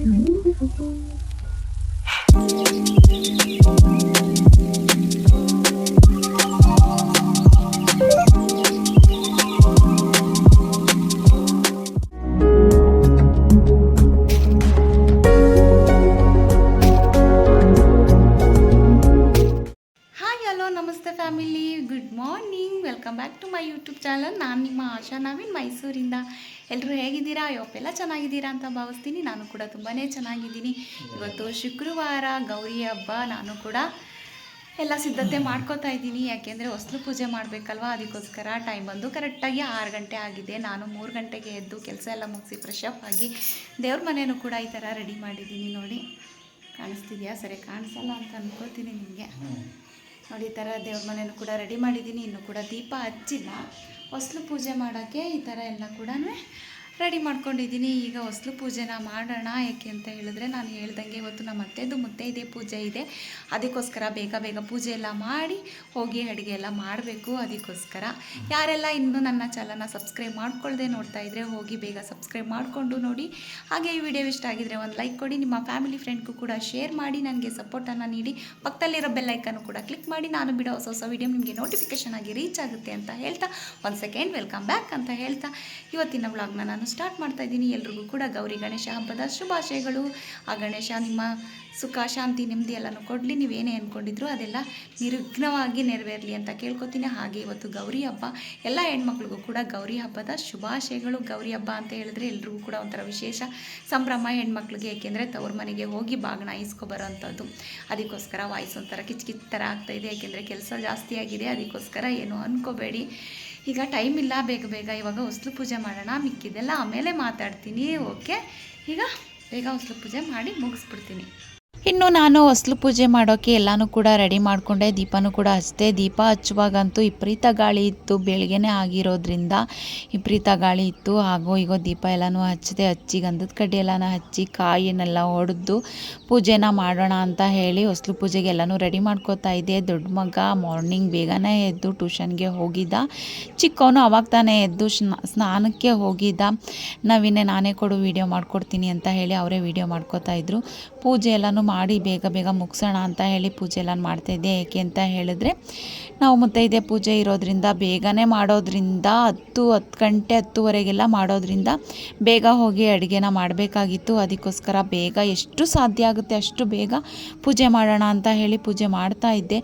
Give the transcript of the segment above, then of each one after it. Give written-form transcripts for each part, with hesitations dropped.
ನಮಸ್ತೆ family, good morning. Welcome back to my YouTube channel. ನಾನು ನಿಮ್ಮ ಆಶಾ ನವೀನ್, ಮೈಸೂರಿಂದ. ಎಲ್ಲರೂ ಹೇಗಿದ್ದೀರಾ? ಇವತ್ತೆಲ್ಲ ಚೆನ್ನಾಗಿದ್ದೀರಾ ಅಂತ ಭಾವಿಸ್ತೀನಿ. ನಾನು ಕೂಡ ತುಂಬಾ ಚೆನ್ನಾಗಿದ್ದೀನಿ. ಇವತ್ತು ಶುಕ್ರವಾರ, ಗೌರಿ ಹಬ್ಬ. ನಾನು ಕೂಡ ಎಲ್ಲ ಸಿದ್ಧತೆ ಮಾಡ್ಕೋತಾ ಇದ್ದೀನಿ. ಯಾಕೆಂದರೆ ಹೊಸ್ಲು ಪೂಜೆ ಮಾಡಬೇಕಲ್ವ, ಅದಕ್ಕೋಸ್ಕರ ಟೈಮ್ ಬಂದು ಕರೆಕ್ಟಾಗಿ 6 ಗಂಟೆ ಆಗಿದೆ. ನಾನು 3 ಗಂಟೆಗೆ ಎದ್ದು ಕೆಲಸ ಎಲ್ಲ ಮುಗಿಸಿ ಫ್ರೆಶ್ ಅಪ್ ಆಗಿ ದೇವ್ರ ಮನೆಯೂ ಕೂಡ ಈ ಥರ ರೆಡಿ ಮಾಡಿದ್ದೀನಿ. ನೋಡಿ, ಕಾಣಿಸ್ತಿದೆಯಾ? ಸರಿ ಕಾಣಿಸಲ್ಲ ಅಂತ ಅನ್ಕೋತೀನಿ ನಿಮಗೆ. ನೋಡಿ, ಈ ಥರ ದೇವ್ರ ಮನೆಯೂ ಕೂಡ ರೆಡಿ ಮಾಡಿದ್ದೀನಿ. ಇನ್ನೂ ಕೂಡ ದೀಪ ಹಚ್ಚಿಲ್ಲ. ಹೊಸ್ಲು ಪೂಜೆ ಮಾಡೋಕ್ಕೆ ಈ ಥರ ಎಲ್ಲ ಕೂಡ ರೆಡಿ ಮಾಡ್ಕೊಂಡಿದ್ದೀನಿ. ಈಗ ಹೊಸ್ಲು ಪೂಜೆನ ಮಾಡೋಣ. ಯಾಕೆ ಅಂತ ಹೇಳಿದ್ರೆ, ನಾನು ಹೇಳ್ದಂಗೆ ಇವತ್ತು ನಮ್ಮ ಅತ್ತೆದು ಮುತ್ತೈದೆ ಪೂಜೆ ಇದೆ. ಅದಕ್ಕೋಸ್ಕರ ಬೇಗ ಬೇಗ ಪೂಜೆ ಎಲ್ಲ ಮಾಡಿ ಹೋಗಿ ಅಡುಗೆ ಎಲ್ಲ ಮಾಡಬೇಕು. ಅದಕ್ಕೋಸ್ಕರ ಯಾರೆಲ್ಲ ಇನ್ನೂ ನನ್ನ ಚಾನಲ್ನ ಸಬ್ಸ್ಕ್ರೈಬ್ ಮಾಡ್ಕೊಳ್ಳದೆ ನೋಡ್ತಾ ಇದ್ದರೆ ಹೋಗಿ ಬೇಗ ಸಬ್ಸ್ಕ್ರೈಬ್ ಮಾಡಿಕೊಂಡು ನೋಡಿ. ಹಾಗೆ ಈ ವಿಡಿಯೋ ಇಷ್ಟ ಆಗಿದ್ರೆ ಒಂದು ಲೈಕ್ ಕೊಡಿ. ನಿಮ್ಮ ಫ್ಯಾಮಿಲಿ ಫ್ರೆಂಡ್ಗೂ ಕೂಡ ಶೇರ್ ಮಾಡಿ, ನನಗೆ ಸಪೋರ್ಟನ್ನು ನೀಡಿ. ಪಕ್ಕದಲ್ಲಿರೋ ಬೆಲ್ ಐಕನ್ನು ಕೂಡ ಕ್ಲಿಕ್ ಮಾಡಿ, ನಾನು ಬಿಡೋ ಹೊಸ ಹೊಸ ವಿಡಿಯೋ ನಿಮಗೆ ನೋಟಿಫಿಕೇಷನ್ ಆಗಿ ರೀಚ್ ಆಗುತ್ತೆ ಅಂತ ಹೇಳ್ತಾ, ಒಂದು ಸೆಕೆಂಡ್ ವೆಲ್ಕಮ್ ಬ್ಯಾಕ್ ಅಂತ ಹೇಳ್ತಾ ಇವತ್ತಿನ ವ್ಲಾಗ್ನ ನಾನು ಸ್ಟಾರ್ಟ್ ಮಾಡ್ತಾ ಇದ್ದೀನಿ. ಎಲ್ರಿಗೂ ಕೂಡ ಗೌರಿ ಗಣೇಶ ಹಬ್ಬದ ಶುಭಾಶಯಗಳು. ಆ ಗಣೇಶ ನಿಮ್ಮ ಸುಖ, ಶಾಂತಿ, ನೆಮ್ಮದಿ ಎಲ್ಲನೂ ಕೊಡಲಿ. ನೀವೇನೇ ಅಂದ್ಕೊಂಡಿದ್ರು ಅದೆಲ್ಲ ನಿರ್ವಿಘ್ನವಾಗಿ ನೆರವೇರಲಿ ಅಂತ ಕೇಳ್ಕೊತೀನಿ. ಹಾಗೆ ಇವತ್ತು ಗೌರಿ ಹಬ್ಬ. ಎಲ್ಲ ಹೆಣ್ಮಕ್ಳಿಗೂ ಕೂಡ ಗೌರಿ ಹಬ್ಬದ ಶುಭಾಶಯಗಳು. ಗೌರಿ ಹಬ್ಬ ಅಂತ ಹೇಳಿದ್ರೆ ಎಲ್ರಿಗೂ ಕೂಡ ಒಂಥರ ವಿಶೇಷ ಸಂಭ್ರಮ ಹೆಣ್ಮಕ್ಳಿಗೆ. ಏಕೆಂದರೆ ತವ್ರ ಮನೆಗೆ ಹೋಗಿ ಬಾಗಿನ ಇಸ್ಕೊಬರೋವಂಥದ್ದು. ಅದಕ್ಕೋಸ್ಕರ ವಾಯ್ಸ್ ಒಂಥರ ಕಿಚ್ ಥರ ಆಗ್ತಾಯಿದೆ. ಯಾಕೆಂದರೆ ಕೆಲಸ ಜಾಸ್ತಿ ಆಗಿದೆ. ಅದಕ್ಕೋಸ್ಕರ ಏನು ಅಂದ್ಕೋಬೇಡಿ. ಈಗ ಟೈಮ್ ಇಲ್ಲ, ಬೇಗ ಬೇಗ ಇವಾಗ ಹೊಸ್ಲು ಪೂಜೆ ಮಾಡೋಣ. ಮಿಕ್ಕಿದೆಲ್ಲ ಆಮೇಲೆ ಮಾತಾಡ್ತೀನಿ. ಓಕೆ, ಈಗ ಬೇಗ ಹೊಸ್ಲು ಪೂಜೆ ಮಾಡಿ ಮುಗಿಸ್ಬಿಡ್ತೀನಿ. ಇನ್ನು ನಾನು ಹೊಸ್ಲು ಪೂಜೆ ಮಾಡೋಕ್ಕೆ ಎಲ್ಲನೂ ಕೂಡ ರೆಡಿ ಮಾಡಿಕೊಂಡೆ. ದೀಪನೂ ಕೂಡ ಹಚ್ಚಿದೆ. ದೀಪ ಹಚ್ಚುವಾಗಂತೂ ವಿಪರೀತ ಗಾಳಿ ಇತ್ತು. ಬೆಳಗ್ಗೆನೇ ಆಗಿರೋದ್ರಿಂದ ವಿಪರೀತ ಗಾಳಿ ಇತ್ತು. ಹಾಗೋ ಈಗೋ ದೀಪ ಎಲ್ಲನೂ ಹಚ್ಚಿದೆ. ಹಚ್ಚಿ ಗಂಧದ ಕಡ್ಡಿ ಎಲ್ಲನೂ ಹಚ್ಚಿ ಕಾಯಿನೆಲ್ಲ ಹೊಡೆದು ಪೂಜೆನ ಮಾಡೋಣ ಅಂತ ಹೇಳಿ ಹೊಸ್ಲು ಪೂಜೆಗೆ ಎಲ್ಲನೂ ರೆಡಿ ಮಾಡ್ಕೋತಾ ಇದ್ದೆ. ದೊಡ್ಡ ಮಗ ಮಾರ್ನಿಂಗ್ ಬೇಗನೆ ಎದ್ದು ಟ್ಯೂಷನ್ಗೆ ಹೋಗಿದ್ದ. ಚಿಕ್ಕವನು ಅವಾಗ ತಾನೇ ಎದ್ದು ಸ್ನಾನಕ್ಕೆ ಹೋಗಿದ್ದ. ನಾನೇ ಕೊಡು ವಿಡಿಯೋ ಮಾಡ್ಕೊಡ್ತೀನಿ ಅಂತ ಹೇಳಿ ಅವರೇ ವಿಡಿಯೋ ಮಾಡ್ಕೋತಾ ಇದ್ರು. ಪೂಜೆ ಎಲ್ಲನೂ ಮಾಡಿ ಬೇಗ ಬೇಗ ಮುಗಿಸೋಣ ಅಂತ ಹೇಳಿ ಪೂಜೆ ಎಲ್ಲ ಮಾಡ್ತಾಯಿದ್ದೆ. ಏಕೆ ಅಂತ ಹೇಳಿದ್ರೆ, ನಾವು ಮುತ್ತೈದೆ ಪೂಜೆ ಇರೋದ್ರಿಂದ ಬೇಗನೆ ಮಾಡೋದ್ರಿಂದ 10 ಗಂಟೆ 10:30 ಮಾಡೋದ್ರಿಂದ ಬೇಗ ಹೋಗಿ ಅಡುಗೆನ ಮಾಡಬೇಕಾಗಿತ್ತು. ಅದಕ್ಕೋಸ್ಕರ ಬೇಗ ಎಷ್ಟು ಸಾಧ್ಯ ಆಗುತ್ತೆ ಅಷ್ಟು ಬೇಗ ಪೂಜೆ ಮಾಡೋಣ ಅಂತ ಹೇಳಿ ಪೂಜೆ ಮಾಡ್ತಾ ಇದ್ದೆ.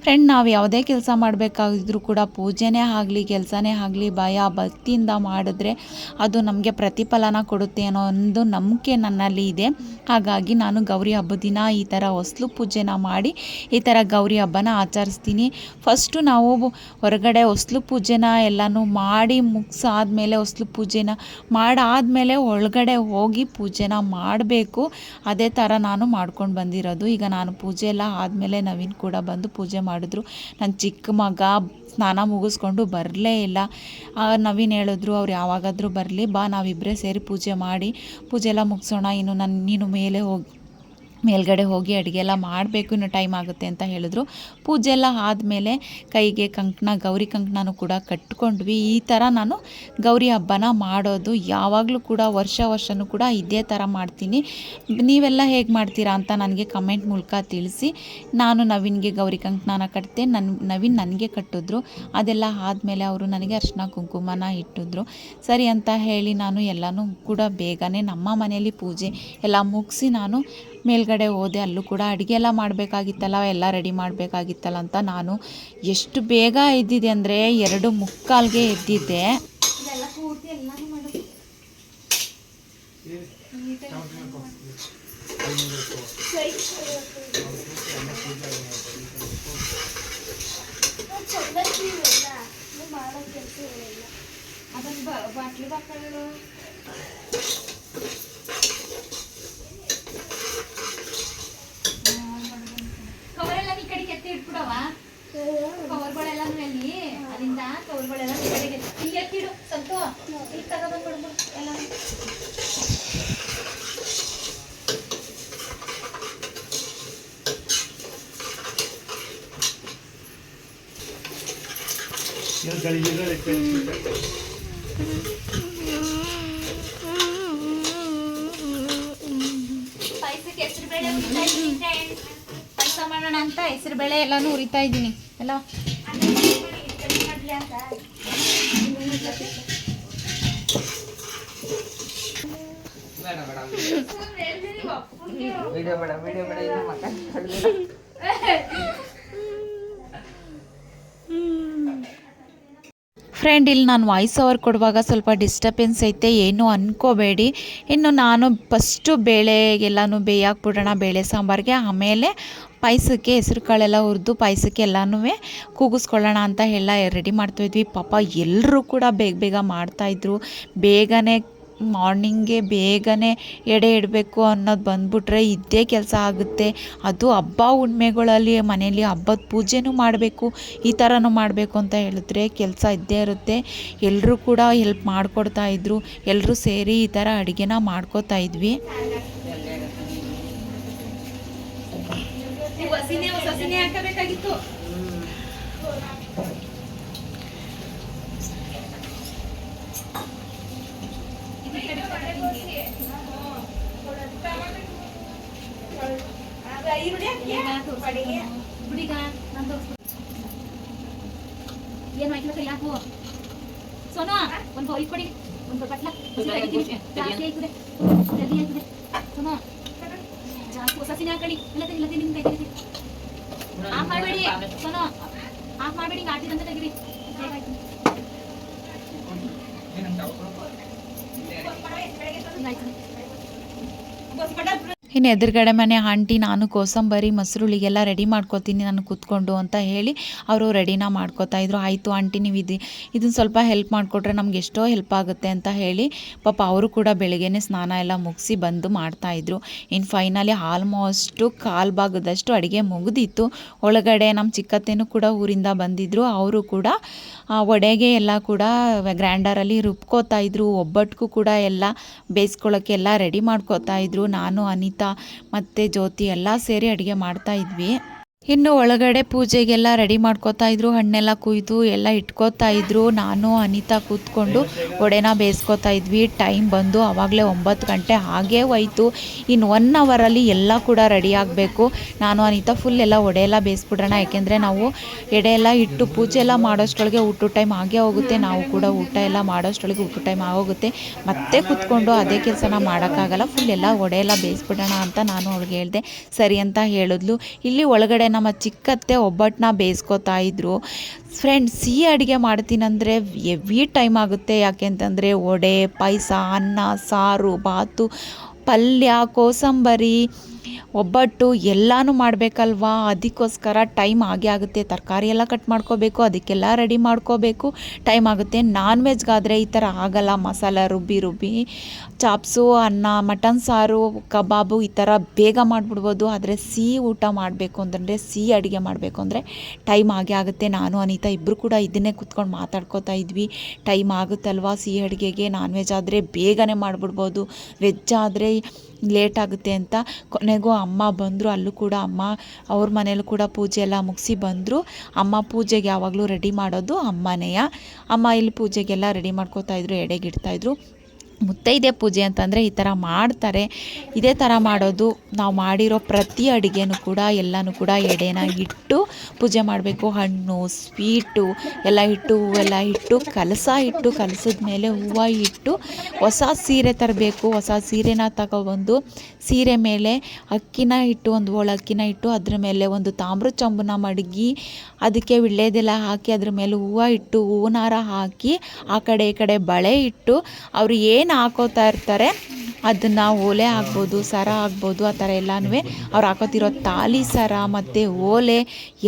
ಫ್ರೆಂಡ್, ನಾವು ಯಾವುದೇ ಕೆಲಸ ಮಾಡಬೇಕಾಗಿದ್ರೂ ಕೂಡ ಪೂಜೆನೇ ಆಗಲಿ ಕೆಲಸನೇ ಆಗಲಿ ಭಕ್ತಿಯಿಂದ ಮಾಡಿದ್ರೆ ಅದು ನಮಗೆ ಪ್ರತಿಫಲನ ಕೊಡುತ್ತೆ ಅನ್ನೋ ಒಂದು ನಂಬಿಕೆ ನನ್ನಲ್ಲಿ ಇದೆ. ಹಾಗಾಗಿ ನಾನು ಗೌರಿ ಹಬ್ಬದ ದಿನ ಈ ಥರ ಹೊಸ್ಲು ಪೂಜೆನ ಮಾಡಿ ಈ ಥರ ಗೌರಿ ಹಬ್ಬನ ಆಚರಿಸ್ತೀನಿ. ಫಸ್ಟು ನಾವು ಹೊರಗಡೆ ಹೊಸ್ಲು ಪೂಜೆನ ಎಲ್ಲನೂ ಮಾಡಿ ಮುಗಿಸಾದ್ಮೇಲೆ ಹೊಸ್ಲು ಪೂಜೆನ ಮಾಡಾದಮೇಲೆ ಒಳಗಡೆ ಹೋಗಿ ಪೂಜೆನ ಮಾಡಬೇಕು. ಅದೇ ಥರ ನಾನು ಮಾಡ್ಕೊಂಡು ಬಂದಿರೋದು. ಈಗ ನಾನು ಪೂಜೆ ಎಲ್ಲ ಆದಮೇಲೆ ನವೀನ್ ಕೂಡ ಬಂದು ಪೂಜೆ ಮಾಡಿದ್ರು. ನನ್ನ ಚಿಕ್ಕ ಮಗ ಸ್ನಾನ ಮುಗಿಸ್ಕೊಂಡು ಬರಲೇ ಇಲ್ಲ. ನವೀನ್ ಹೇಳಿದ್ರು, ಅವ್ರು ಯಾವಾಗಾದರೂ ಬರಲಿ, ಬಾ ನಾವಿಬ್ಬರೇ ಸೇರಿ ಪೂಜೆ ಮಾಡಿ ಪೂಜೆ ಎಲ್ಲ ಮುಗಿಸೋಣ. ಇನ್ನು ನೀನು ಮೇಲ್ಗಡೆ ಹೋಗಿ ಅಡುಗೆ ಎಲ್ಲ ಮಾಡಬೇಕು, ಇನ್ನು ಟೈಮ್ ಆಗುತ್ತೆ ಅಂತ ಹೇಳಿದ್ರು. ಪೂಜೆ ಎಲ್ಲ ಆದಮೇಲೆ ಕೈಗೆ ಕಂಕಣ, ಗೌರಿ ಕಂಕಣನೂ ಕೂಡ ಕಟ್ಕೊಂಡ್ವಿ. ಈ ಥರ ನಾನು ಗೌರಿ ಹಬ್ಬನ ಮಾಡೋದು ಯಾವಾಗಲೂ ಕೂಡ ವರ್ಷನೂ ಕೂಡ ಇದೇ ಥರ ಮಾಡ್ತೀನಿ. ನೀವೆಲ್ಲ ಹೇಗೆ ಮಾಡ್ತೀರಾ ಅಂತ ನನಗೆ ಕಮೆಂಟ್ ಮೂಲಕ ತಿಳಿಸಿ. ನಾನು ನವೀನ್ಗೆ ಗೌರಿ ಕಂಕಣನ ಕಟ್ತೆ, ನವೀನ್ ನನಗೆ ಕಟ್ಟಿದ್ರು. ಅದೆಲ್ಲ ಆದಮೇಲೆ ಅವರು ನನಗೆ ಅರಿಶಿನ ಕುಂಕುಮನ ಇಟ್ಟಿದ್ರು. ಸರಿ ಅಂತ ಹೇಳಿ ನಾನು ಎಲ್ಲನೂ ಕೂಡ ಬೇಗನೆ ನಮ್ಮ ಮನೆಯಲ್ಲಿ ಪೂಜೆ ಎಲ್ಲ ಮುಗಿಸಿ ನಾನು ಮೇಲ್ಗಡೆ ಹೋದೆ. ಅಲ್ಲೂ ಕೂಡ ಅಡುಗೆ ಎಲ್ಲ ಮಾಡಬೇಕಾಗಿತ್ತಲ್ಲ, ಎಲ್ಲ ರೆಡಿ ಮಾಡಬೇಕಾಗಿತ್ತಲ್ಲ ಅಂತ ನಾನು ಎಷ್ಟು ಬೇಗ ಎದ್ದಿದ್ದೆ ಅಂದರೆ 2:45ಗೆ ಎದ್ದಿದ್ದೆ. ಕವರೆಲ್ಲ ಈ ಕಡೆಗೆ ಎತ್ತಿ ಇಟ್ಬಿಡವ. ಕವರ್ಗಳೆಲ್ಲ ಎಲ್ಲಿ ಅಲ್ಲಿಂದ ಕವರ್ಗಳೆಲ್ಲ ಈ ಕಡೆಗೆ ಇಲ್ಲಿ ಎತ್ತಿಡು. ಸ್ವಲ್ಪ ಈಗ ತಗೊಬಂದ್ಬಿಡ್ಬು ಎಲ್ಲ. ಹೆಸರು ಬೇಳೆ ಹುರಿತಾ ಇದ್ದೀನಿ ಫ್ರೆಂಡ್. ಪಾಯಸ ಮಾಡೋಣ ಅಂತ ಹೆಸರು ಬೇಳೆ ಎಲ್ಲಾನು ಹುರಿತಾ ಇದ್ದೀನಿ ಎಲ್ಲ. ಫ್ರೆಂಡ್, ಇಲ್ಲಿ ನಾನು ವಾಯ್ಸ್ ಓವರ್ ಕೊಡುವಾಗ ಸ್ವಲ್ಪ ಡಿಸ್ಟರ್ಬೆನ್ಸ್ ಐತೆ, ಏನು ಅಂದ್ಕೋಬೇಡಿ. ಇನ್ನು ನಾನು ಫಸ್ಟು ಬೇಳೆ ಎಲ್ಲನೂ ಬೇಯಾಕ್ಬಿಡೋಣ, ಬೇಳೆ ಸಾಂಬಾರಿಗೆ. ಆಮೇಲೆ ಪಾಯಸಕ್ಕೆ ಹೆಸ್ರು ಕಾಳೆಲ್ಲ ಹುರಿದು ಪಾಯಸಕ್ಕೆ ಎಲ್ಲನೂ ಕೂಗಿಸ್ಕೊಳ್ಳೋಣ ಅಂತ ಎಲ್ಲ ರೆಡಿ ಮಾಡ್ತಾಯಿದ್ವಿ. ಪಾಪ ಎಲ್ಲರೂ ಕೂಡ ಬೇಗ ಬೇಗ ಮಾಡ್ತಾಯಿದ್ರು. ಬೇಗನೆ ಮಾರ್ನಿಂಗೆ ಬೇಗನೆ ಎಡೆ ಇಡಬೇಕು ಅನ್ನೋದು ಬಂದ್ಬಿಟ್ರೆ ಇದ್ದೇ ಕೆಲಸ ಆಗುತ್ತೆ. ಅದು ಹಬ್ಬ ಹುಣ್ಮೆಗಳಲ್ಲಿ ಮನೇಲಿ ಹಬ್ಬದ ಪೂಜೆನೂ ಮಾಡಬೇಕು, ಈ ಥರನೂ ಮಾಡಬೇಕು ಅಂತ ಹೇಳಿದ್ರೆ ಕೆಲಸ ಇದ್ದೇ ಇರುತ್ತೆ. ಎಲ್ಲರೂ ಕೂಡ ಹೆಲ್ಪ್ ಮಾಡಿಕೊಡ್ತಾಯಿದ್ರು. ಎಲ್ಲರೂ ಸೇರಿ ಈ ಥರ ಅಡುಗೆನ ಮಾಡ್ಕೋತಾ ಇದ್ವಿ. ಹಾಕಬೇಕಾಗಿತ್ತು. ಏನು ಆಯ್ತು ಯಾಕೋ ಸೋನು ಒಂದು ಬೌಲ್ ಕೊಡಿ, ಒಂದು ಬಟ್ಲ ಜಾಸ್ತಿ ಆಯ್ತದೆ ಸೋನು, ಜಾಸ್ತಿ ಸಸಿನ ಹಾಕಡಿ. ಇಲ್ಲ ನಿಮ್ ಕೈ ತೆಗಿರಿ, ಆಫ್ ಮಾಡಬೇಡಿ ಸೋನು, ಆಫ್ ಮಾಡಬೇಡಿ, ಆಟಿದಂತ ತೆಗಿರಿ. ಇನ್ನು ಎದುರುಗಡೆ ಮನೆ ಆಂಟಿ ನಾನು ಕೋಸಂಬರಿ ಮೊಸರುಳಿಗೆಲ್ಲ ರೆಡಿ ಮಾಡ್ಕೋತೀನಿ ನಾನು ಕೂತ್ಕೊಂಡು ಅಂತ ಹೇಳಿ ಅವರು ರೆಡಿನ ಮಾಡ್ಕೋತಾಯಿದ್ರು. ಆಯಿತು ಆಂಟಿ ನೀವು ಇದನ್ನು ಸ್ವಲ್ಪ ಹೆಲ್ಪ್ ಮಾಡಿಕೊಟ್ರೆ ನಮ್ಗೆ ಎಷ್ಟೋ ಹೆಲ್ಪ್ ಆಗುತ್ತೆ ಅಂತ ಹೇಳಿ ಪಾಪ ಅವರು ಕೂಡ ಬೆಳಗ್ಗೆನೇ ಸ್ನಾನ ಎಲ್ಲ ಮುಗಿಸಿ ಬಂದು ಮಾಡ್ತಾಯಿದ್ರು. ಇನ್ನು ಫೈನಲಿ ಆಲ್ಮೋಸ್ಟು ಕಾಲು ಭಾಗದಷ್ಟು ಅಡುಗೆ ಮುಗಿದಿತ್ತು. ಒಳಗಡೆ ನಮ್ಮ ಚಿಕ್ಕತ್ತೇನೂ ಕೂಡ ಊರಿಂದ ಬಂದಿದ್ದರು. ಅವರು ಕೂಡ ವಡೆಗೆ ಎಲ್ಲ ಕೂಡ ಗ್ರ್ಯಾಂಡರಲ್ಲಿ ರುಬ್ಕೋತಾಯಿದ್ರು. ಒಬ್ಬಟ್ಟಿಗೂ ಕೂಡ ಎಲ್ಲ ಬೇಯಿಸ್ಕೊಳ್ಳೋಕ್ಕೆ ಎಲ್ಲ ರೆಡಿ ಮಾಡ್ಕೋತಾಯಿದ್ರು. ನಾನು ಅನಿತಾ ಮತ್ತು ಜ್ಯೋತಿ ಎಲ್ಲ ಸೇರಿ ಅಡುಗೆ ಮಾಡ್ತಾಯಿದ್ವಿ. ಇನ್ನು ಒಳಗಡೆ ಪೂಜೆಗೆಲ್ಲ ರೆಡಿ ಮಾಡ್ಕೋತಾ ಇದ್ರು, ಹಣ್ಣೆಲ್ಲ ಕುಯ್ದು ಎಲ್ಲ ಇಟ್ಕೋತಾ ಇದ್ರು. ನಾನು ಅನಿತಾ ಕೂತ್ಕೊಂಡು ವಡೆನ ಬೇಯಿಸ್ಕೋತಾ ಇದ್ವಿ. ಟೈಮ್ ಬಂದು ಆವಾಗಲೇ 9 ಗಂಟೆ ಹಾಗೇ ಹೋಯ್ತು. ಇನ್ನು 1 ಅವರಲ್ಲಿ ಎಲ್ಲ ಕೂಡ ರೆಡಿ ಆಗಬೇಕು. ನಾನು ಅನಿತಾ ಫುಲ್ ಎಲ್ಲ ವಡೆ ಎಲ್ಲ ಬೇಯಿಸ್ಬಿಡೋಣ, ಯಾಕೆಂದರೆ ನಾವು ಎಡೆ ಎಲ್ಲ ಇಟ್ಟು ಪೂಜೆ ಎಲ್ಲ ಮಾಡೋಷ್ಟೊಳಗೆ ಊಟ ಟೈಮ್ ಆಗೇ ಹೋಗುತ್ತೆ. ನಾವು ಕೂಡ ಊಟ ಎಲ್ಲ ಮಾಡೋಷ್ಟೊಳಗೆ ಊಟ ಟೈಮ್ ಆಗೋಗುತ್ತೆ. ಮತ್ತೆ ಕೂತ್ಕೊಂಡು ಅದೇ ಕೆಲಸನ ಮಾಡೋಕ್ಕಾಗಲ್ಲ. ಫುಲ್ ಎಲ್ಲ ವಡೆ ಎಲ್ಲ ಬೇಯಿಸ್ಬಿಡೋಣ ಅಂತ ನಾನು ಅವಳಿಗೆ ಹೇಳಿದೆ. ಸರಿ ಅಂತ ಹೇಳಿದ್ಲು. ಇಲ್ಲಿ ಒಳಗಡೆ ನಮ್ಮ ಚಿಕ್ಕತ್ತೆ ಒಬ್ಬಟ್ಟನ್ನ ಬೇಯಿಸ್ಕೋತಾ ಇದ್ರು. ಫ್ರೆಂಡ್ಸ್, ಸಿಹಿ ಅಡುಗೆ ಮಾಡ್ತೀನಂದರೆ ಹೆವಿ ಟೈಮ್ ಆಗುತ್ತೆ. ಯಾಕೆಂತಂದರೆ ವಡೆ, ಪಾಯಸ, ಅನ್ನ, ಸಾರು, ಬಾತು, ಪಲ್ಯ, ಕೋಸಂಬರಿ, ಒಬ್ಬಟ್ಟು ಎಲ್ಲನೂ ಮಾಡಬೇಕಲ್ವಾ. ಅದಕ್ಕೋಸ್ಕರ ಟೈಮ್ ಆಗೇ ಆಗುತ್ತೆ. ತರಕಾರಿ ಎಲ್ಲ ಕಟ್ ಮಾಡ್ಕೋಬೇಕು, ಅದಕ್ಕೆಲ್ಲ ರೆಡಿ ಮಾಡ್ಕೋಬೇಕು, ಟೈಮ್ ಆಗುತ್ತೆ. ನಾನ್ ವೆಜ್ಗಾದರೆ ಈ ಥರ ಆಗಲ್ಲ. ಮಸಾಲ ರುಬ್ಬಿ ಚಾಪ್ಸು, ಅನ್ನ, ಮಟನ್ ಸಾರು, ಕಬಾಬು ಈ ಥರ ಬೇಗ ಮಾಡಿಬಿಡ್ಬೋದು. ಆದರೆ ಸಿಹಿ ಊಟ ಮಾಡಬೇಕು ಅಂತಂದರೆ, ಸಿಹಿ ಅಡುಗೆ ಮಾಡಬೇಕು ಅಂದರೆ ಟೈಮ್ ಆಗೇ ಆಗುತ್ತೆ. ನಾನು ಅನಿತಾ ಇಬ್ಬರು ಕೂಡ ಇದನ್ನೇ ಕೂತ್ಕೊಂಡು ಮಾತಾಡ್ಕೋತಾ ಇದ್ವಿ. ಟೈಮ್ ಆಗುತ್ತಲ್ವಾ ಸಿಹಿ ಅಡುಗೆಗೆ. ನಾನ್ ವೆಜ್ ಆದರೆ ಬೇಗನೆ ಮಾಡಿಬಿಡ್ಬೋದು, ವೆಜ್ ಆದರೆ ಲೇಟ್ ಆಗುತ್ತೆ ಅಂತ. ಕೊನೆಗೂ ಅಮ್ಮ ಬಂದರು. ಅಲ್ಲೂ ಕೂಡ ಅಮ್ಮ ಅವ್ರ ಮನೇಲೂ ಕೂಡ ಪೂಜೆ ಎಲ್ಲ ಮುಗಿಸಿ ಬಂದರು. ಅಮ್ಮ ಪೂಜೆಗೆ ಯಾವಾಗಲೂ ರೆಡಿ ಮಾಡೋದು ಅಮ್ಮನೆಯ. ಅಮ್ಮ ಇಲ್ಲಿ ಪೂಜೆಗೆಲ್ಲ ರೆಡಿ ಮಾಡ್ಕೋತಾಯಿದ್ರು, ಎಡೆಗಿಡ್ತಾಯಿದ್ರು. ಮುತ್ತೈದೆ ಪೂಜೆ ಅಂತಂದರೆ ಈ ಥರ ಮಾಡ್ತಾರೆ. ಇದೇ ಥರ ಮಾಡೋದು. ನಾವು ಮಾಡಿರೋ ಪ್ರತಿ ಅಡುಗೆನೂ ಕೂಡ ಎಲ್ಲನೂ ಕೂಡ ಎಡೆನ ಇಟ್ಟು ಪೂಜೆ ಮಾಡಬೇಕು. ಹಣ್ಣು, ಸ್ವೀಟು ಎಲ್ಲ ಇಟ್ಟು, ಹೂವೆಲ್ಲ ಇಟ್ಟು, ಕಲಸಿದ ಮೇಲೆ ಹೂವು ಇಟ್ಟು, ಹೊಸ ಸೀರೆ ತರಬೇಕು. ಹೊಸ ಸೀರೆನ ತಗೊಬಂದು ಸೀರೆ ಮೇಲೆ ಅಕ್ಕಿನ ಇಟ್ಟು, ಒಂದು ಹೋಳು ಅಕ್ಕಿನ ಇಟ್ಟು, ಅದ್ರ ಮೇಲೆ ಒಂದು ತಾಮ್ರ ಚಂಬುನ ಮಡಗಿ, ಅದಕ್ಕೆ ವಿಳ್ಯದೆಲ್ಲ ಹಾಕಿ, ಅದ್ರ ಮೇಲೆ ಹೂವು ಇಟ್ಟು, ಹೂನಾರ ಹಾಕಿ, ಆ ಕಡೆ ಈ ಕಡೆ ಬಳೆ ಇಟ್ಟು, ಅವರು ಏನು ಹಾಕೋತಾ ಇರ್ತಾರೆ ಅದನ್ನು ಓಲೆ ಆಗ್ಬೋದು, ಸರ ಆಗ್ಬೋದು, ಆ ಥರ ಎಲ್ಲನೂ ಅವ್ರು ಹಾಕೋತಿರೋ ತಾಲಿ ಸರ ಮತ್ತು ಓಲೆ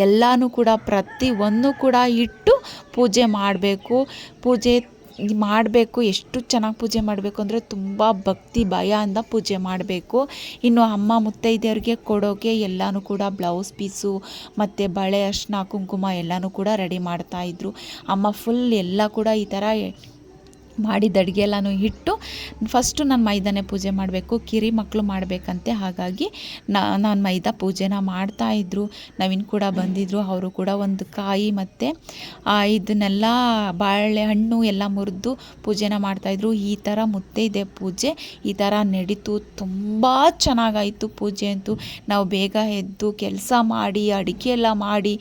ಎಲ್ಲನೂ ಕೂಡ ಪ್ರತಿಯೊಂದು ಕೂಡ ಇಟ್ಟು ಪೂಜೆ ಮಾಡಬೇಕು. ಎಷ್ಟು ಚೆನ್ನಾಗಿ ಪೂಜೆ ಮಾಡಬೇಕು ಅಂದರೆ ತುಂಬ ಭಕ್ತಿ ಭಯದಿಂದ ಪೂಜೆ ಮಾಡಬೇಕು. ಇನ್ನು ಅಮ್ಮ ಮುತ್ತೈದೆಯರಿಗೆ ಕೊಡೋಕ್ಕೆ ಎಲ್ಲನೂ ಕೂಡ ಬ್ಲೌಸ್ ಪೀಸು ಮತ್ತು ಬಳೆ, ಅರಿಶಿನ, ಕುಂಕುಮ ಎಲ್ಲನೂ ಕೂಡ ರೆಡಿ ಮಾಡ್ತಾಯಿದ್ರು. ಅಮ್ಮ ಫುಲ್ ಎಲ್ಲ ಕೂಡ ಈ ಥರ ಮಾಡಿದ ಅಡುಗೆ ಎಲ್ಲನೂ ಇಟ್ಟು ಫಸ್ಟು ನಾನು ಮೈದಾನೆ ಪೂಜೆ ಮಾಡಬೇಕು, ಕಿರಿ ಮಕ್ಕಳು ಮಾಡಬೇಕಂತೆ. ಹಾಗಾಗಿ ನಾನು ಮೈದಾ ಪೂಜೆನ ಮಾಡ್ತಾಯಿದ್ರು. ನವೀನ್ ಕೂಡ ಬಂದಿದ್ದರು. ಅವರು ಕೂಡ ಒಂದು ಕಾಯಿ ಮತ್ತು ಇದನ್ನೆಲ್ಲ ಬಾಳೆಹಣ್ಣು ಎಲ್ಲ ಮುರಿದು ಪೂಜೆನ ಮಾಡ್ತಾಯಿದ್ರು. ಈ ಥರ ಮುತ್ತೈದೆ ಪೂಜೆ ಈ ಥರ ನಡೀತು. ತುಂಬ ಚೆನ್ನಾಗಾಯಿತು ಪೂಜೆ ಅಂತೂ. ನಾವು ಬೇಗ ಎದ್ದು ಕೆಲಸ ಮಾಡಿ ಅಡುಗೆ ಎಲ್ಲ ಮಾಡಿ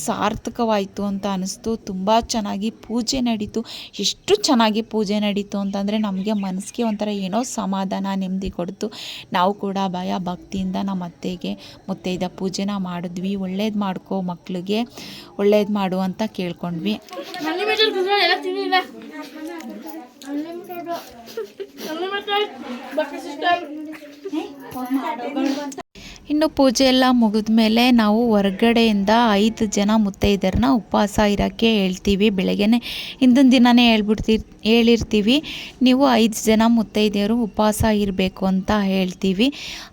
ಸಾರ್ಥಕವಾಯಿತು ಅಂತ ಅನ್ನಿಸ್ತು. ತುಂಬ ಚೆನ್ನಾಗಿ ಪೂಜೆ ನಡೀತು. ಎಷ್ಟು ಚೆನ್ನಾಗಿ ಪೂಜೆ ನಡೀತು ಅಂತಂದರೆ ನಮಗೆ ಮನಸ್ಸಿಗೆ ಒಂಥರ ಏನೋ ಸಮಾಧಾನ, ನೆಮ್ಮದಿ ಕೊಡ್ತು. ನಾವು ಕೂಡ ಭಯ ಭಕ್ತಿಯಿಂದ ನಮ್ಮ ಅತ್ತೆಗೆ ಮುತ್ತೈದೆ ಪೂಜೆನ ಮಾಡಿದ್ವಿ. ಒಳ್ಳೇದು ಮಾಡ್ಕೊ ಮಕ್ಕಳಿಗೆ, ಒಳ್ಳೇದು ಮಾಡು ಅಂತ ಕೇಳ್ಕೊಂಡ್ವಿ. ಇನ್ನು ಪೂಜೆ ಎಲ್ಲ ಮುಗಿದ ಮೇಲೆ ನಾವು ಹೊರಗಡೆಯಿಂದ 5 ಜನ ಮುತ್ತೈದೆಯರನ್ನ ಉಪವಾಸ ಇರೋಕ್ಕೆ ಹೇಳ್ತೀವಿ. ಬೆಳಗ್ಗೆನೇ ಹಿಂದಿನ ದಿನವೇ ಹೇಳಿರ್ತೀವಿ, ನೀವು 5 ಜನ ಮುತ್ತೈದೆಯರು ಉಪವಾಸ ಇರಬೇಕು ಅಂತ ಹೇಳ್ತೀವಿ.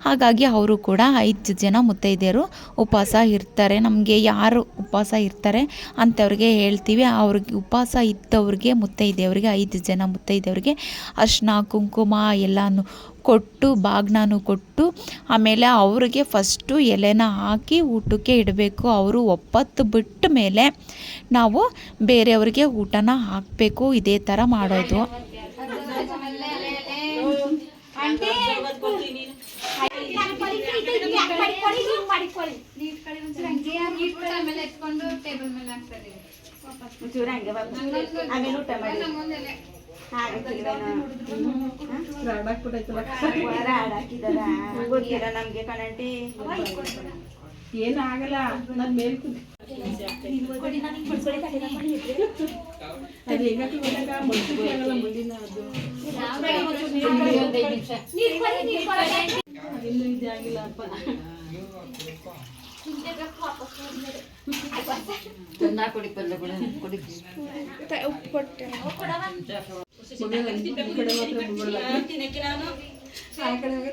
ಹಾಗಾಗಿ ಅವರು ಕೂಡ 5 ಜನ ಮುತ್ತೈದೆಯರು ಉಪವಾಸ ಇರ್ತಾರೆ. ನಮಗೆ ಯಾರು ಉಪವಾಸ ಇರ್ತಾರೆ ಅಂಥವ್ರಿಗೆ ಹೇಳ್ತೀವಿ. ಅವ್ರಿಗೆ ಉಪವಾಸ ಇದ್ದವ್ರಿಗೆ ಮುತ್ತೈದೆಯವ್ರಿಗೆ 5 ಜನ ಮುತ್ತೈದೆಯವ್ರಿಗೆ ಅರಿಶಿನ ಕುಂಕುಮ ಎಲ್ಲನೂ ಕೊಟ್ಟು ಬಾಗ್ನೂ ಕೊಟ್ಟು ಆಮೇಲೆ ಅವ್ರಿಗೆ ಫಸ್ಟು ಎಲೆನ ಹಾಕಿ ಊಟಕ್ಕೆ ಇಡಬೇಕು. ಅವರು ಒಪ್ಪತ್ತು ಬಿಟ್ಟ ಮೇಲೆ ನಾವು ಬೇರೆಯವ್ರಿಗೆ ಊಟನ ಹಾಕಬೇಕು. ಇದೇ ಥರ ಮಾಡೋದು. ನಮ್ಗೆ ಕಣಂಟಿ ಏನು ಆಗಲ್ಲ. ನಾನು ಮೇಲ್ ಇನ್ನೂ ಇದಾಗಿಲ್ಲಪ್ಪ.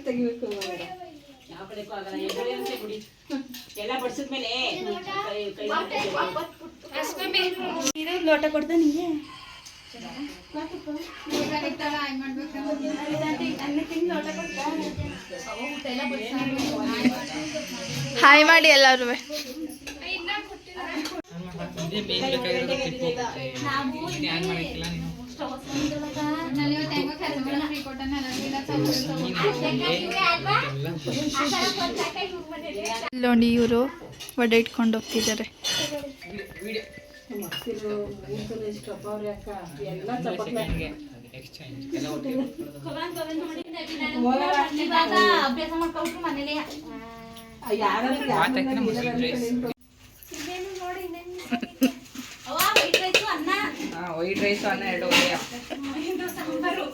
ತೆಗಿಬೇಕು ಎಲ್ಲ ಬಡ್ಸಿದ್ಮೇಲೆ ಲೋಟ ಕೊಡ್ದ ನಿಂಗೆ ಹಾಯ್ ಮಾಡಿ ಎಲ್ಲರೂ. ಇಲ್ಲೊಂದು ಇವರು ಒಡೆ ಇಟ್ಕೊಂಡು ಹೋಗ್ತಿದ್ದಾರೆ. ಅಭ್ಯಾಸ ಮಾಡ್ಕೊಬಿಟ್ರು ಮನೇಲಿ. ವೈಟ್ ರೈಸ್ ಅನ್ನ 2 ಸಾಂಬಾರು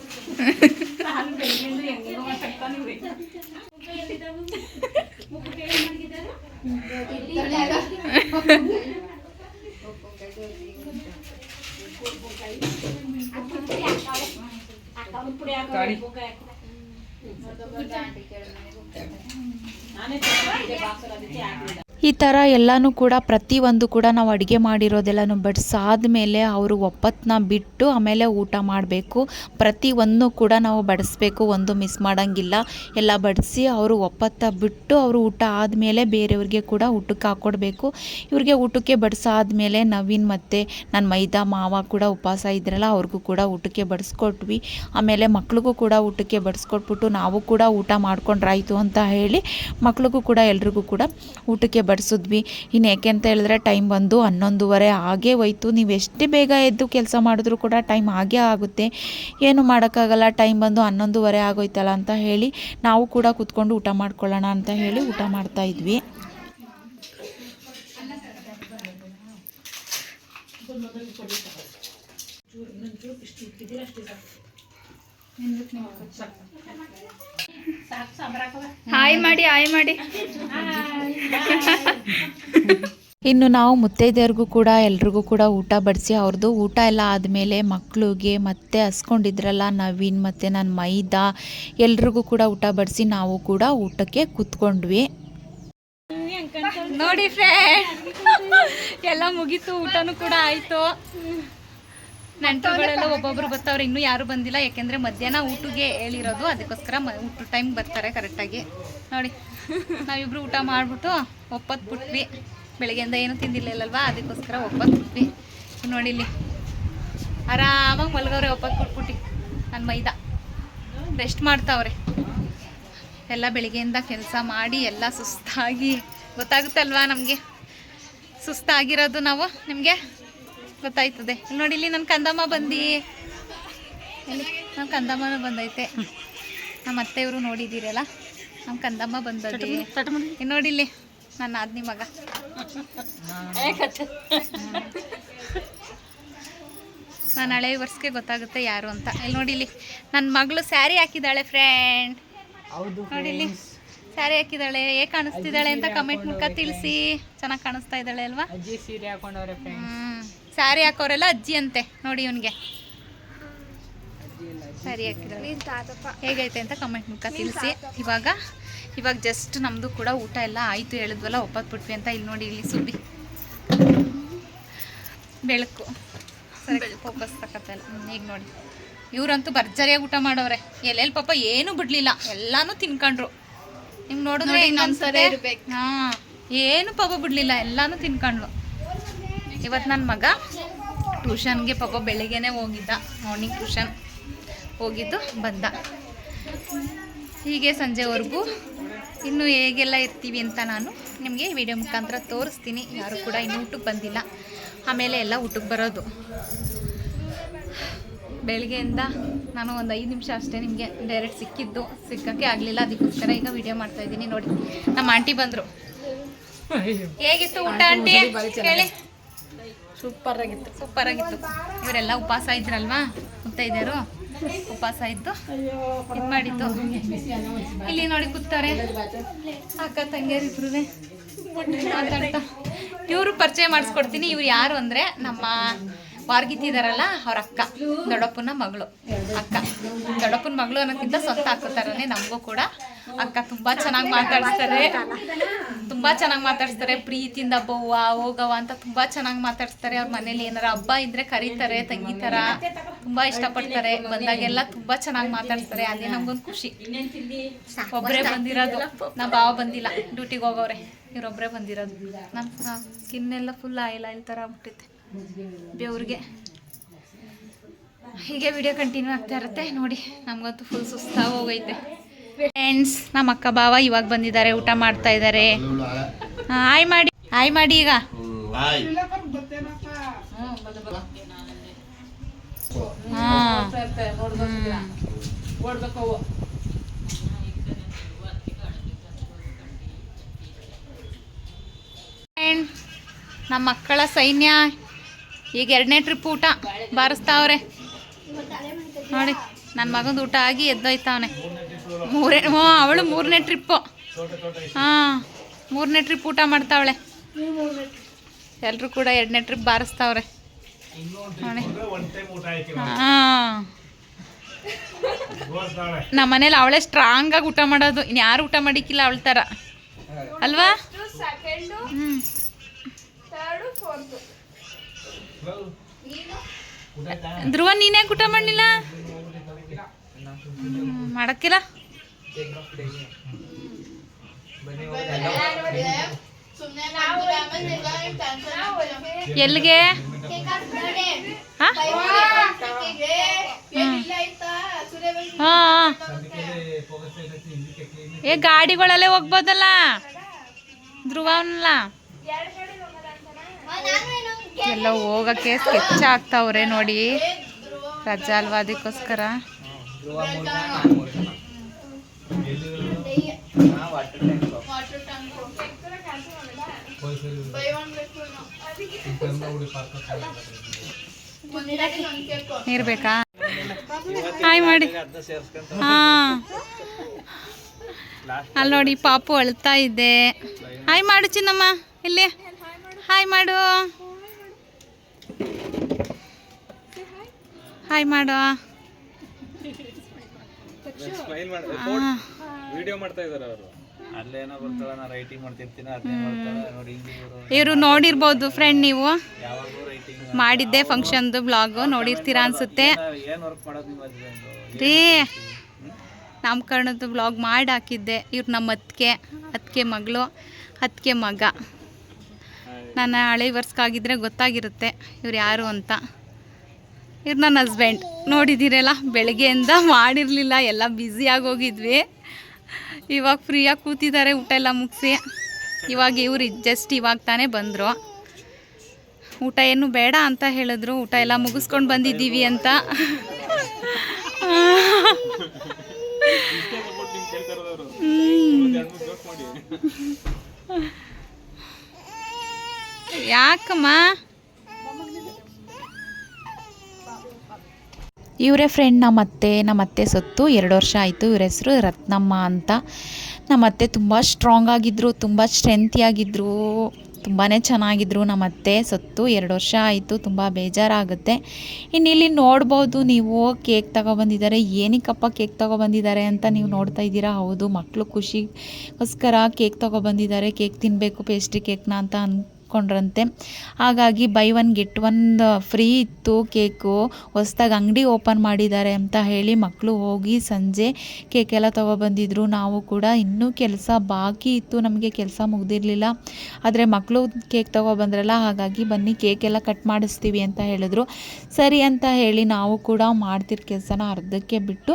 ಈ ಥರ ಎಲ್ಲನೂ ಕೂಡ ಪ್ರತಿಯೊಂದು ಕೂಡ ನಾವು ಅಡುಗೆ ಮಾಡಿರೋದೆಲ್ಲನೂ ಬಡಿಸಾದ್ಮೇಲೆ ಅವರು ಒಪ್ಪತ್ತನ್ನ ಬಿಟ್ಟು ಆಮೇಲೆ ಊಟ ಮಾಡಬೇಕು. ಪ್ರತಿಯೊಂದು ಕೂಡ ನಾವು ಬಡಿಸ್ಬೇಕು, ಒಂದು ಮಿಸ್ ಮಾಡೋಂಗಿಲ್ಲ. ಎಲ್ಲ ಬಡಿಸಿ ಅವರು ಒಪ್ಪತ್ತ ಬಿಟ್ಟು ಅವರು ಊಟ ಆದಮೇಲೆ ಬೇರೆಯವ್ರಿಗೆ ಕೂಡ ಊಟಕ್ಕೆ ಹಾಕ್ಕೊಡ್ಬೇಕು. ಇವ್ರಿಗೆ ಊಟಕ್ಕೆ ಬಡಿಸಾದ್ಮೇಲೆ ನವೀನ್ ಮತ್ತು ನನ್ನ ಮೈದಾ ಮಾವ ಕೂಡ ಉಪವಾಸ ಇದ್ರಲ್ಲ ಅವ್ರಿಗೂ ಕೂಡ ಊಟಕ್ಕೆ ಬಡಿಸ್ಕೊಟ್ವಿ. ಆಮೇಲೆ ಮಕ್ಳಿಗೂ ಕೂಡ ಊಟಕ್ಕೆ ಬಡಿಸ್ಕೊಟ್ಬಿಟ್ಟು ನಾವು ಕೂಡ ಊಟ ಮಾಡ್ಕೊಂಡ್ರಾಯ್ತು ಅಂತ ಹೇಳಿ ಮಕ್ಳಿಗೂ ಕೂಡ ಎಲ್ರಿಗೂ ಕೂಡ ಊಟಕ್ಕೆ ಬಡಿಸಿದ್ವಿ. ಇನ್ನು ಯಾಕೆ ಅಂತ ಹೇಳಿದ್ರೆ ಟೈಮ್ ಬಂದು 11:30 ಆಗೇ ಹೋಯ್ತು. ನೀವು ಎಷ್ಟೇ ಬೇಗ ಎದ್ದು ಕೆಲಸ ಮಾಡಿದ್ರೂ ಕೂಡ ಟೈಮ್ ಆಗೇ ಆಗುತ್ತೆ, ಏನು ಮಾಡೋಕ್ಕಾಗಲ್ಲ. ಟೈಮ್ ಬಂದು 11:30 ಆಗೋಯ್ತಲ್ಲ ಅಂತ ಹೇಳಿ ನಾವು ಕೂಡ ಕೂತ್ಕೊಂಡು ಊಟ ಮಾಡ್ಕೊಳ್ಳೋಣ ಅಂತ ಹೇಳಿ ಊಟ ಮಾಡ್ತಾಯಿದ್ವಿ. ಹಾಯ್ ಮಾಡಿ ಹಾಯ್ ಮಾಡಿ. ಇನ್ನು ನಾವು ಮುತ್ತೈದೆಯರಿಗೂ ಕೂಡ ಎಲ್ರಿಗೂ ಕೂಡ ಊಟ ಬಡಿಸಿ ಅವ್ರದ್ದು ಊಟ ಎಲ್ಲ ಆದಮೇಲೆ ಮಕ್ಕಳಿಗೆ ಮತ್ತೆ ಹಸ್ಕೊಂಡಿದ್ರಲ್ಲ ನವೀನ್ ಮತ್ತು ನನ್ನ ಮೈದಾ ಎಲ್ರಿಗೂ ಕೂಡ ಊಟ ಬಡಿಸಿ ನಾವು ಕೂಡ ಊಟಕ್ಕೆ ಕೂತ್ಕೊಂಡ್ವಿ. ನೋಡಿ ಫ್ರೆಂಡ್ ಎಲ್ಲ ಮುಗೀತು, ಊಟನೂ ಕೂಡ ಆಯಿತು. ನೆಂಟರುಗಳೆಲ್ಲ ಒಬ್ಬೊಬ್ರು ಬರ್ತಾವ್ರೆ, ಇನ್ನೂ ಯಾರು ಬಂದಿಲ್ಲ. ಯಾಕೆಂದರೆ ಮಧ್ಯಾಹ್ನ ಊಟಕ್ಕೆ ಹೇಳಿರೋದು, ಅದಕ್ಕೋಸ್ಕರ ಊಟ ಟೈಮ್ ಬರ್ತಾರೆ ಕರೆಕ್ಟಾಗಿ. ನೋಡಿ ನಾವಿಬ್ಬರು ಊಟ ಮಾಡಿಬಿಟ್ಟು ಒಪ್ಪತ್ತು ಬಿಟ್ವಿ. ಬೆಳಗ್ಗೆಯಿಂದ ಏನೂ ತಿಂದಿಲ್ಲಲ್ವಾ, ಅದಕ್ಕೋಸ್ಕರ ಒಪ್ಪತ್ತು ಬಿಟ್ವಿ. ನೋಡಿ ಇಲ್ಲಿ ಆರಾಮಾಗಿ ಮಲ್ಗವ್ರೆ ಒಪ್ಪತ್ತು ಬಿಟ್ಬಿಟ್ಟು. ನನ್ನ ಮೈದಾ ರೆಸ್ಟ್ ಮಾಡ್ತಾವ್ರೆ. ಎಲ್ಲ ಬೆಳಗ್ಗೆಯಿಂದ ಕೆಲಸ ಮಾಡಿ ಎಲ್ಲ ಸುಸ್ತಾಗಿ, ಗೊತ್ತಾಗುತ್ತಲ್ವಾ ನಮಗೆ ಸುಸ್ತಾಗಿರೋದು ನಾವು, ನಿಮಗೆ ಗೊತ್ತಾಯ್ತದೆ. ಇಲ್ಲಿ ನೋಡಿ, ಇಲ್ಲಿ ನನ್ನ ಕಂದಮ್ಮ ಬಂದು, ಇಲ್ಲಿ ನಮ್ಮ ಕಂದಮ್ಮನೂ ಬಂದೈತೆ. ನಮ್ಮ ಅತ್ತೆಯವರು ನೋಡಿದ್ದೀರಲ್ಲ, ನಮ್ಮ ಕಂದಮ್ಮ ಬಂದದೆ. ಇಲ್ಲಿ ನೋಡಿ, ಇಲ್ಲಿ ನನ್ನ ಆದ್ನಿ ಮಗ. ನಾನು ಹಳೆ ವರ್ಷಕ್ಕೆ ಗೊತ್ತಾಗುತ್ತೆ ಯಾರು ಅಂತ. ಇಲ್ಲಿ ನೋಡಿ, ಇಲ್ಲಿ ನನ್ನ ಮಗಳು ಸ್ಯಾರಿ ಹಾಕಿದ್ದಾಳೆ ಫ್ರೆಂಡ್. ನೋಡಿ ಇಲ್ಲಿ ಸ್ಯಾರಿ ಹಾಕಿದ್ದಾಳೆ. ಹೇಗೆ ಕಾಣಿಸ್ತಿದ್ದಾಳೆ ಅಂತ ಕಮೆಂಟ್ ಮೂಲಕ ತಿಳಿಸಿ. ಚೆನ್ನಾಗಿ ಕಾಣಿಸ್ತಾ ಇದ್ದಾಳೆ ಅಲ್ವಾ? ಅಜ್ಜಿ ಸೀರೆ ಹಾಕೊಂಡವ್ರೆ ಫ್ರೆಂಡ್ಸ್. ಸ್ಯಾರಿ ಹಾಕೋರೆಲ್ಲ ಅಜ್ಜಿ ಅಂತೆ. ನೋಡಿ ಇವನಿಗೆ ಸ್ಯಾರಿ ಹಾಕಿದ್ದಾಳೆ. ಹೇಗೈತೆ ಅಂತ ಕಮೆಂಟ್ ಮೂಲಕ ತಿಳಿಸಿ. ಇವಾಗ ಜಸ್ಟ್ ನಮ್ಮದು ಕೂಡ ಊಟ ಎಲ್ಲ ಆಯಿತು, ಹೇಳಿದ್ವಲ್ಲ ಒಪ್ಪತ್ತು ಬಿಟ್ವಿ ಅಂತ. ಇಲ್ಲಿ ನೋಡಿ, ಇಲ್ಲಿ ಸುದ್ದಿ ಬೆಳಕು ಸರಿ ಫೋಕಸ್ ತಕ್ಕತ್ತಲ್ಲ. ಈಗ ನೋಡಿ, ಇವರಂತೂ ಭರ್ಜರಿಯಾಗಿ ಊಟ ಮಾಡವ್ರೆ. ಎಲ್ಲೆಲ್ಲಿ ಪಾಪ ಏನೂ ಬಿಡಲಿಲ್ಲ, ಎಲ್ಲನೂ ತಿನ್ಕೊಂಡ್ರು. ನಿಮ್ಗೆ ನೋಡಿದ್ರೆ ಹಾಂ, ಏನು ಪಾಪ ಬಿಡಲಿಲ್ಲ, ಎಲ್ಲನೂ ತಿನ್ಕೊಂಡ್ರು. ಇವತ್ತು ನನ್ನ ಮಗ ಟ್ಯೂಷನ್ಗೆ ಪಾಪ ಬೆಳಿಗ್ಗೆನೇ ಹೋಗಿದ್ದ, ಮಾರ್ನಿಂಗ್ ಟ್ಯೂಷನ್ ಹೋಗಿದ್ದು ಬಂದ. ಹೀಗೆ ಸಂಜೆವರೆಗೂ ಇನ್ನು ಹೇಗೆಲ್ಲ ಇರ್ತೀವಿ ಅಂತ ನಾನು ನಿಮಗೆ ವಿಡಿಯೋ ಮುಖಾಂತರ ತೋರಿಸ್ತೀನಿ. ಯಾರು ಕೂಡ ಇನ್ನೂ ಊಟಕ್ಕೆ ಬಂದಿಲ್ಲ, ಆಮೇಲೆ ಎಲ್ಲ ಊಟಕ್ಕೆ ಬರೋದು. ಬೆಳಗ್ಗೆಯಿಂದ ನಾನು ಒಂದು 5 ನಿಮಿಷ ಅಷ್ಟೇ ನಿಮಗೆ ಡೈರೆಕ್ಟ್ ಸಿಕ್ಕಕ್ಕೆ ಆಗಲಿಲ್ಲ, ಅದಕ್ಕೋಸ್ಕರ ಈಗ ವಿಡಿಯೋ ಮಾಡ್ತಾಯಿದ್ದೀನಿ. ನೋಡಿ, ನಮ್ಮ ಆಂಟಿ ಬಂದರು. ಹೇಗಿತ್ತು ಊಟ ಆಂಟಿ ಹೇಳಿ? ಸೂಪರ್ ಆಗಿತ್ತು. ಇವರೆಲ್ಲ ಉಪವಾಸ ಇದ್ರಲ್ವಾ, ಮುತ್ತೈದೆಯರು ಉಪವಾಸ ಇದ್ದು ಇದು ಮಾಡಿದ್ದು. ಇಲ್ಲಿ ನೋಡಿ ಕೂತಾರೆ ಅಕ್ಕ ತಂಗಿಯರಿಬ್ರು ಮಾತಾಡ್ತಾ. ಇವರು ಪರಿಚಯ ಮಾಡಿಸ್ಕೊಡ್ತೀನಿ. ಇವ್ರು ಯಾರು ಅಂದರೆ ನಮ್ಮ ವಾರ್ಗಿತಿದಾರಲ್ಲ, ಅವ್ರ ಅಕ್ಕ, ದೊಡ್ಡಪ್ಪನ ಮಗಳು. ಅಕ್ಕ ದೊಡ್ಡಪ್ಪನ ಮಗಳು ಅನ್ನೋಕ್ಕಿಂತ ಸ್ವಂತ ಅಕ್ಕ ಥರನೇ ನಮಗೂ ಕೂಡ ಅಕ್ಕ. ತುಂಬ ಚೆನ್ನಾಗಿ ಮಾತಾಡಿಸ್ತಾರೆ, ಪ್ರೀತಿಯಿಂದ ಬವ್ವ ಹೋಗವ ಅಂತ ತುಂಬ ಚೆನ್ನಾಗಿ ಮಾತಾಡಿಸ್ತಾರೆ. ಅವ್ರ ಮನೇಲಿ ಏನಾರ ಹಬ್ಬ ಇದ್ದರೆ ಕರೀತಾರೆ, ತಂಗಿ ಥರ ತುಂಬ ಇಷ್ಟಪಡ್ತಾರೆ. ಬಂದಾಗೆಲ್ಲ ತುಂಬ ಚೆನ್ನಾಗಿ ಮಾತಾಡಿಸ್ತಾರೆ. ಅದೇ ನಮ್ಗೊಂದು ಖುಷಿ. ಒಬ್ಬರೇ ಬಂದಿರೋದು, ನಮ್ಮ ಭಾವ ಬಂದಿಲ್ಲ, ಡ್ಯೂಟಿಗೆ ಹೋಗೋರೆ. ಇವರೊಬ್ಬರೇ ಬಂದಿರೋದು. ನನ್ನ ಸ್ಕಿನ್ನೆಲ್ಲ ಫುಲ್ ಆಯಿಲ್ ಥರ ಆಗ್ಬಿಟ್ಟೈತೆ ಬೆವ್ರಿಗೆ. ಹೀಗೆ ವಿಡಿಯೋ ಕಂಟಿನ್ಯೂ ಆಗ್ತಾ ಇರುತ್ತೆ. ನೋಡಿ, ನಮಗಂತೂ ಫುಲ್ ಸುಸ್ತಾಗಿ ಹೋಗೈತೆ ಫ್ರೆಂಡ್ಸ್. ನಮ್ಮ ಅಕ್ಕ ಭಾವ ಇವಾಗ ಬಂದಿದ್ದಾರೆ, ಊಟ ಮಾಡ್ತಾ ಇದ್ದಾರೆ. ಹಾಯ್ ಮಾಡಿ ಈಗ. ನಮ್ಮ ಮಕ್ಕಳ ಸೈನ್ಯ ಈಗ 2ನೇ ಟ್ರಿಪ್ ಊಟ ಬಾರಿಸ್ತಾವ್ರೆ. ನೋಡಿ, ನನ್ನ ಮಗಂದು ಊಟ ಆಗಿ ಎದ್ದೋಯ್ತಾವನೆ. ಅವಳು 3ನೇ ಟ್ರಿಪ್ಪು. ಹಾಂ, 3ನೇ ಟ್ರಿಪ್ ಊಟ ಮಾಡ್ತಾವಳೆ. ಎಲ್ಲರೂ ಕೂಡ 2ನೇ ಟ್ರಿಪ್ ಬಾರಿಸ್ತಾವ್ರೆ. ನೋಡಿ, ಹಾಂ, ನಮ್ಮ ಮನೇಲಿ ಅವಳೇ ಸ್ಟ್ರಾಂಗಾಗಿ ಊಟ ಮಾಡೋದು. ಇನ್ಯಾರು ಊಟ ಮಾಡಿಕ್ಕಿಲ್ಲ ಅವಳ ಥರ ಅಲ್ವಾ? ಧ್ರುವ, ನೀನೇ ಊಟ ಮಾಡಲಿಲ್ಲ? ಮಾಡಕ್ಕಿಲ್ಲ. ಎಲ್ಲಿಗೆ? ಹಾಂ, ಗಾಡಿಗಳಲ್ಲೇ ಹೋಗ್ಬೋದಲ್ಲ ಧ್ರುವಲ್ಲ. ಎಲ್ಲ ಹೋಗಕ್ಕೆ ಸ್ಕೆಚ್ ಆಗ್ತಾವ್ರೆ. ನೋಡಿ, ರಜಾ ಅಲ್ವಾ, ಅದಕ್ಕೋಸ್ಕರ. ನೀರು ಬೇಕಾ? ಹಾಯ್ ಮಾಡಿ. ಹಾಂ, ಅಲ್ಲಿ ನೋಡಿ ಪಾಪು ಅಳ್ತಾ ಇದೆ. ಹಾಯ್ ಮಾಡು ಚಿನ್ನಮ್ಮ, ಇಲ್ಲಿ ಹಾಯ್ ಮಾಡು. ಹಾಯ್ ಮಾಡು. ವಿಡಿಯೋ ಮಾಡ್ತಾ ಇದ್ದಾರೆ ಅವರು. ಅಲ್ಲೇನೋ ಬರ್ತಾಳೆ, ನಾ ರೈಟಿಂಗ್ ಮಾಡ್ತಿರ್ತೀನಿ, ಅದನ್ನೇ ಮಾಡ್ತಾಳೆ ನೋಡಿ. ಇವರು ನೋಡಿರ್ಬೋದು ಫ್ರೆಂಡ್, ನೀವು ಯಾವಾಗೂ ರೈಟಿಂಗ್ ಮಾಡಿದ್ದೆ ಫಂಕ್ಷನ್ದು ಬ್ಲಾಗು ನೋಡಿರ್ತೀರಾ ಅನ್ಸುತ್ತೆ ಏನು ವರ್ಕ್ ಮಾಡೋದು ನೀವು ಹಸ್ಬೆಂಡು? ರೀ. ನಾಮಕರಣದ್ದು ಬ್ಲಾಗ್ ಮಾಡಿ ಹಾಕಿದ್ದೆ. ಇವ್ರು ನಮ್ಮ ಅತ್ತಿಗೆ ಮಗಳು, ಅತ್ತಿಗೆ ಮಗ. ನನ್ನ ಹಳೆ ವರ್ಷಕ್ಕಾಗಿದ್ದರೆ ಗೊತ್ತಾಗಿರುತ್ತೆ ಇವ್ರು ಯಾರು ಅಂತ. ಇವ್ರು ನನ್ನ ಹಸ್ಬೆಂಡ್. ನೋಡಿದ್ದೀರಲ್ಲ, ಬೆಳಗ್ಗೆಯಿಂದ ಮಾಡಿರಲಿಲ್ಲ, ಎಲ್ಲ ಬ್ಯುಸಿಯಾಗಿ ಹೋಗಿದ್ವಿ. ಇವಾಗ ಫ್ರೀಯಾಗಿ ಕೂತಿದ್ದಾರೆ ಊಟ ಎಲ್ಲ ಮುಗಿಸಿ. ಇವಾಗ ಇವ್ರು ಜಸ್ಟ್ ಇವಾಗ ತಾನೇ ಬಂದರು. ಊಟ ಏನು ಬೇಡ ಅಂತ ಹೇಳಿದ್ರು, ಊಟ ಎಲ್ಲ ಮುಗಿಸ್ಕೊಂಡು ಬಂದಿದ್ದೀವಿ ಅಂತ. ಯಾಕಮ್ಮ? ಇವರೇ ಫ್ರೆಂಡ್ ನಮ್ಮತ್ತೆ ಸತ್ತು 2 ವರ್ಷ ಆಯಿತು. ಇವ್ರ ಹೆಸರು ರತ್ನಮ್ಮ ಅಂತ. ನಮ್ಮತ್ತೆ ತುಂಬ ಸ್ಟ್ರಾಂಗ್ ಆಗಿದ್ದರು, ತುಂಬ ಸ್ಟ್ರೆಂತಿಯಾಗಿದ್ದರು, ತುಂಬಾ ಚೆನ್ನಾಗಿದ್ರು. ನಮ್ಮತ್ತೆ ಸತ್ತು 2 ವರ್ಷ ಆಯಿತು. ತುಂಬ ಬೇಜಾರಾಗುತ್ತೆ. ಇನ್ನು ಇಲ್ಲಿ ನೋಡ್ಬೋದು ನೀವು, ಕೇಕ್ ತಗೊಬಂದಿದ್ದಾರೆ. ಏನಕ್ಕಪ್ಪ ಕೇಕ್ ತಗೊಬಂದಿದ್ದಾರೆ ಅಂತ ನೀವು ನೋಡ್ತಾ ಇದ್ದೀರಾ. ಹೌದು, ಮಕ್ಕಳು ಖುಷಿಗೋಸ್ಕರ ಕೇಕ್ ತಗೊಬಂದಿದ್ದಾರೆ. ಕೇಕ್ ತಿನ್ನಬೇಕು, ಪೇಸ್ಟ್ರಿ ಕೇಕ್ನ ಅಂತ ಅಂದ್ಕೊಂಡ್ರಂತೆ. ಹಾಗಾಗಿ ಬೈ 1 ಗೆಟ್ 1 ಫ್ರೀ ಇತ್ತು ಕೇಕು. ಹೊಸ್ದಾಗಿ ಅಂಗಡಿ ಓಪನ್ ಮಾಡಿದ್ದಾರೆ ಅಂತ ಹೇಳಿ ಮಕ್ಕಳು ಹೋಗಿ ಸಂಜೆ ಕೇಕೆಲ್ಲ ತೊಗೊಬಂದಿದ್ರು. ನಾವು ಕೂಡ ಇನ್ನೂ ಕೆಲಸ ಬಾಕಿ ಇತ್ತು, ನಮಗೆ ಕೆಲಸ ಮುಗ್ದಿರಲಿಲ್ಲ. ಆದರೆ ಮಕ್ಕಳು ಕೇಕ್ ತೊಗೊಬಂದ್ರಲ್ಲ, ಹಾಗಾಗಿ ಬನ್ನಿ ಕೇಕೆಲ್ಲ ಕಟ್ ಮಾಡಿಸ್ತೀವಿ ಅಂತ ಹೇಳಿದ್ರು. ಸರಿ ಅಂತ ಹೇಳಿ ನಾವು ಕೂಡ ಮಾಡ್ತಿರೋ ಕೆಲಸನ ಅರ್ಧಕ್ಕೆ ಬಿಟ್ಟು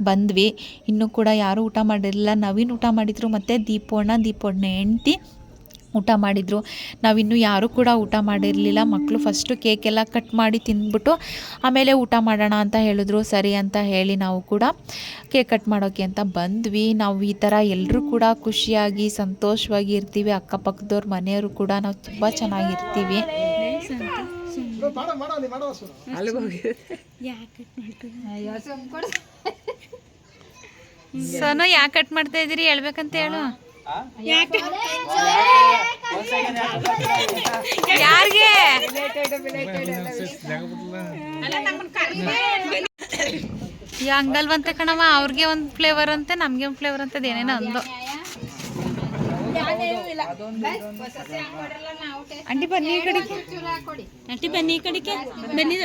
ಬಂದ್ವಿ. ಇನ್ನೂ ಕೂಡ ಯಾರೂ ಊಟ ಮಾಡಿರಲಿಲ್ಲ. ನವೀನ್ ಊಟ ಮಾಡಿದರು, ಮತ್ತು ದೀಪೋಣ್ಣ ಹೆಂಡ್ತಿ ಊಟ ಮಾಡಿದರು. ನಾವಿನ್ನೂ ಯಾರೂ ಕೂಡ ಊಟ ಮಾಡಿರಲಿಲ್ಲ. ಮಕ್ಕಳು ಫಸ್ಟು ಕೇಕೆಲ್ಲ ಕಟ್ ಮಾಡಿ ತಿಂದ್ಬಿಟ್ಟು ಆಮೇಲೆ ಊಟ ಮಾಡೋಣ ಅಂತ ಹೇಳಿದ್ರು. ಸರಿ ಅಂತ ಹೇಳಿ ನಾವು ಕೂಡ ಕೇಕ್ ಕಟ್ ಮಾಡೋಕ್ಕೆ ಅಂತ ಬಂದ್ವಿ. ನಾವು ಈ ಥರ ಎಲ್ಲರೂ ಕೂಡ ಖುಷಿಯಾಗಿ ಸಂತೋಷವಾಗಿ ಇರ್ತೀವಿ. ಅಕ್ಕಪಕ್ಕದವ್ರ ಮನೆಯವರು ಕೂಡ ನಾವು ತುಂಬ ಚೆನ್ನಾಗಿರ್ತೀವಿ. ಸೋನು ಯಾಕೆ ಕಟ್ ಮಾಡ್ತಾ ಇದ್ದೀರಿ ಹೇಳ್ಬೇಕಂತ ಹೇಳು. ಯಾರಿಗೆ? ಹಂಗಲ್ವಂತೆ ಕಣವ, ಅವ್ರಿಗೆ ಒಂದು ಫ್ಲೇವರ್ ಅಂತೆ, ನಮಗೆ ಒಂದು ಫ್ಲೇವರ್ ಅಂತದ ಏನೇನೋ ಅಂದು. ಆಂಟಿ ಬನ್ನಿ ಈ ಕಡೆಗೆ, ಆಂಟಿ ಬನ್ನಿ ಈ ಕಡೆಗೆ ಬನ್ನಿ.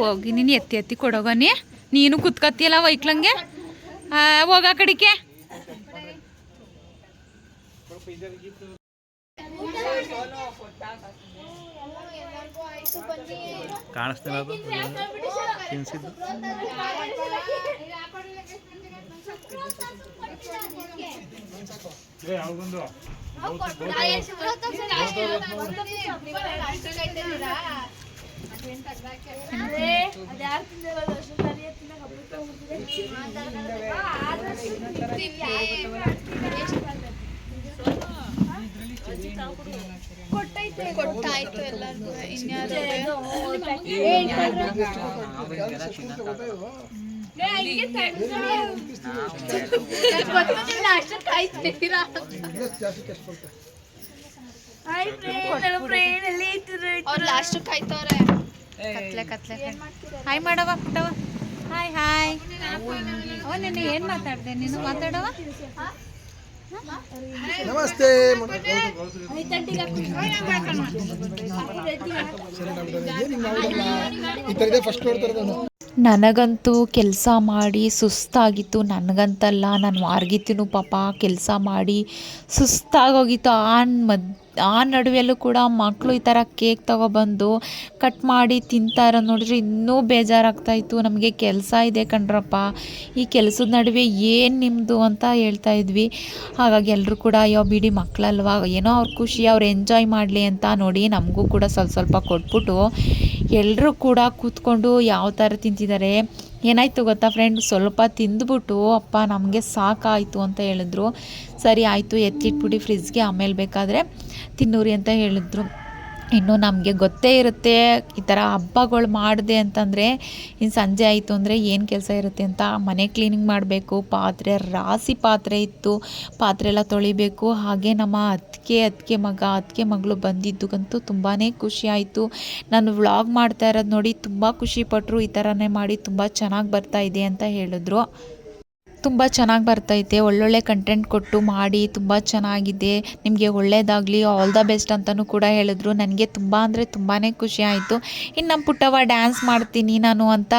ಹೋಗಿ ನೀನು ಎತ್ತಿ ಕೊಡೋಗನಿ. ನೀನು ಕುತ್ಕತ್ತಿಯಲ್ಲ ವೈಕ್ಲಂಗೆ, ಹೋಗ ಕಡಿಕೆ. ಕಾಣಿಸ್ತಿಲ್ಲ ತಿನ್ಸಿದ್ದು. ಕೊಟ್ಟಾಯ್ತು ಎಲ್ಲರಿಗೂ. ಹಾಯ್ ಮಾಡವ ಪುಟ್ಟವ. Hi hi. ನಿನ್ನೆ ಏನು ಮಾತಾಡ್ದೆ ನೀನು? ಮಾತಾಡವ. ನಮಸ್ತೆ. ನನಗಂತೂ ಕೆಲಸ ಮಾಡಿ ಸುಸ್ತಾಗಿತ್ತು. ನನಗಂತಲ್ಲ, ನಾನು ಮಾರ್ಗಿತಿನೂ ಪಾಪ ಕೆಲಸ ಮಾಡಿ ಸುಸ್ತಾಗೋಗಿತ್ತು. ಆ ನಡುವೆಯಲ್ಲೂ ಕೂಡ ಮಕ್ಕಳು ಈ ಥರ ಕೇಕ್ ತೊಗೊಬಂದು ಕಟ್ ಮಾಡಿ ತಿಂತಾರ ನೋಡಿದ್ರೆ ಇನ್ನೂ ಬೇಜಾರಾಗ್ತಾಯಿತ್ತು. ನಮಗೆ ಕೆಲಸ ಇದೆ ಕಣ್ರಪ್ಪ, ಈ ಕೆಲಸದ ನಡುವೆ ಏನು ನಿಮ್ಮದು ಅಂತ ಹೇಳ್ತಾ ಇದ್ವಿ. ಹಾಗಾಗಿ ಎಲ್ಲರೂ ಕೂಡ ಅಯ್ಯೋ ಬಿಡಿ ಮಕ್ಕಳಲ್ವಾ, ಏನೋ ಅವ್ರ ಖುಷಿ, ಅವ್ರು ಎಂಜಾಯ್ ಮಾಡಲಿ ಅಂತ ನೋಡಿ ನಮಗೂ ಕೂಡ ಸ್ವಲ್ಪ ಕೊಟ್ಬಿಟ್ಟು ಎಲ್ಲರೂ ಕೂಡ ಕೂತ್ಕೊಂಡು ಯಾವ ಥರ ತಿಂತಿದ್ದಾರೆ. ಏನಾಯಿತು ಗೊತ್ತಾ ಫ್ರೆಂಡ್, ಸ್ವಲ್ಪ ತಿಂದ್ಬಿಟ್ಟು ಅಪ್ಪ ನಮಗೆ ಸಾಕಾಯಿತು ಅಂತ ಹೇಳಿದ್ರು. ಸರಿ ಆಯಿತು ಎತ್ತಿಟ್ಬಿಟ್ಟು ಫ್ರಿಜ್ಗೆ, ಆಮೇಲೆ ಬೇಕಾದರೆ ತಿನ್ನೂರಿ ಅಂತ ಹೇಳಿದ್ರು. ಇನ್ನು ನಮಗೆ ಗೊತ್ತೇ ಇರುತ್ತೆ ಈ ಥರ ಹಬ್ಬಗಳು ಮಾಡಿದೆ ಅಂತಂದರೆ ಇನ್ನು ಸಂಜೆ ಆಯಿತು ಅಂದರೆ ಏನು ಕೆಲಸ ಇರುತ್ತೆ ಅಂತ. ಮನೆ ಕ್ಲೀನಿಂಗ್ ಮಾಡಬೇಕು, ಪಾತ್ರೆ ರಾಶಿ ಪಾತ್ರೆ ಇತ್ತು, ಪಾತ್ರೆ ಎಲ್ಲ ತೊಳಿಬೇಕು. ಹಾಗೆ ನಮ್ಮ ಅತ್ತಿಗೆ ಮಗಳು ಬಂದಿದ್ದಕ್ಕಂತೂ ತುಂಬಾ ಖುಷಿ ಆಯಿತು. ನಾನು ವ್ಲಾಗ್ ಮಾಡ್ತಾ ಇರೋದು ನೋಡಿ ತುಂಬ ಖುಷಿಪಟ್ಟರು. ಈ ಥರನೇ ಮಾಡಿ ತುಂಬ ಚೆನ್ನಾಗಿ ಬರ್ತಾ ಇದೆ ಅಂತ ಹೇಳಿದ್ರು. ತುಂಬ ಚೆನ್ನಾಗಿ ಬರ್ತೈತೆ, ಒಳ್ಳೊಳ್ಳೆ ಕಂಟೆಂಟ್ ಕೊಟ್ಟು ಮಾಡಿ ತುಂಬ ಚೆನ್ನಾಗಿದೆ, ನಿಮಗೆ ಒಳ್ಳೆಯದಾಗಲಿ, ಆಲ್ ದ ಬೆಸ್ಟ್ ಅಂತಲೂ ಕೂಡ ಹೇಳಿದ್ರು. ನನಗೆ ತುಂಬ ಅಂದರೆ ತುಂಬಾ ಖುಷಿ ಆಯಿತು. ಇನ್ನು ನಮ್ಮ ಪುಟ್ಟವ ಡ್ಯಾನ್ಸ್ ಮಾಡ್ತೀನಿ ನಾನು ಅಂತ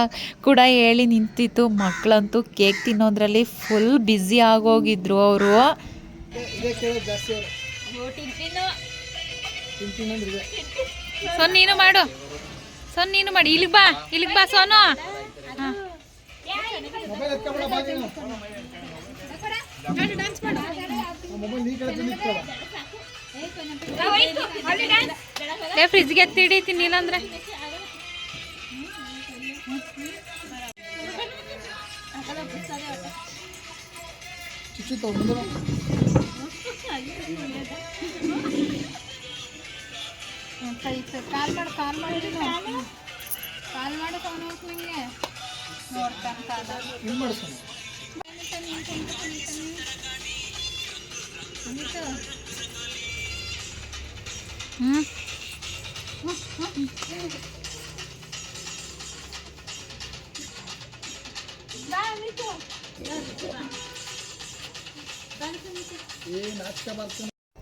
ಕೂಡ ಹೇಳಿ ನಿಂತಿತ್ತು. ಮಕ್ಕಳಂತೂ ಕೇಕ್ ತಿನ್ನೋದ್ರಲ್ಲಿ ಫುಲ್ ಬ್ಯುಸಿ ಆಗೋಗಿದ್ರು ಅವರು. ನೀನು ಮಾಡು, ನೀನು ಮಾಡಿ, ಇಲ್ಲಿಗೆ ಬಾ ಸೋನು. ಹಾಂ ಫ್ರಿಜ್ಗೆ ಎತ್ತಿ ಹಿಡಿತೀನಿ ಇಲ್ಲಂದ್ರೆ. ಕಾಲ್ ಮಾಡು ನಂಗೆ ನೋಡ್ತಾನೆ ಕಾಲ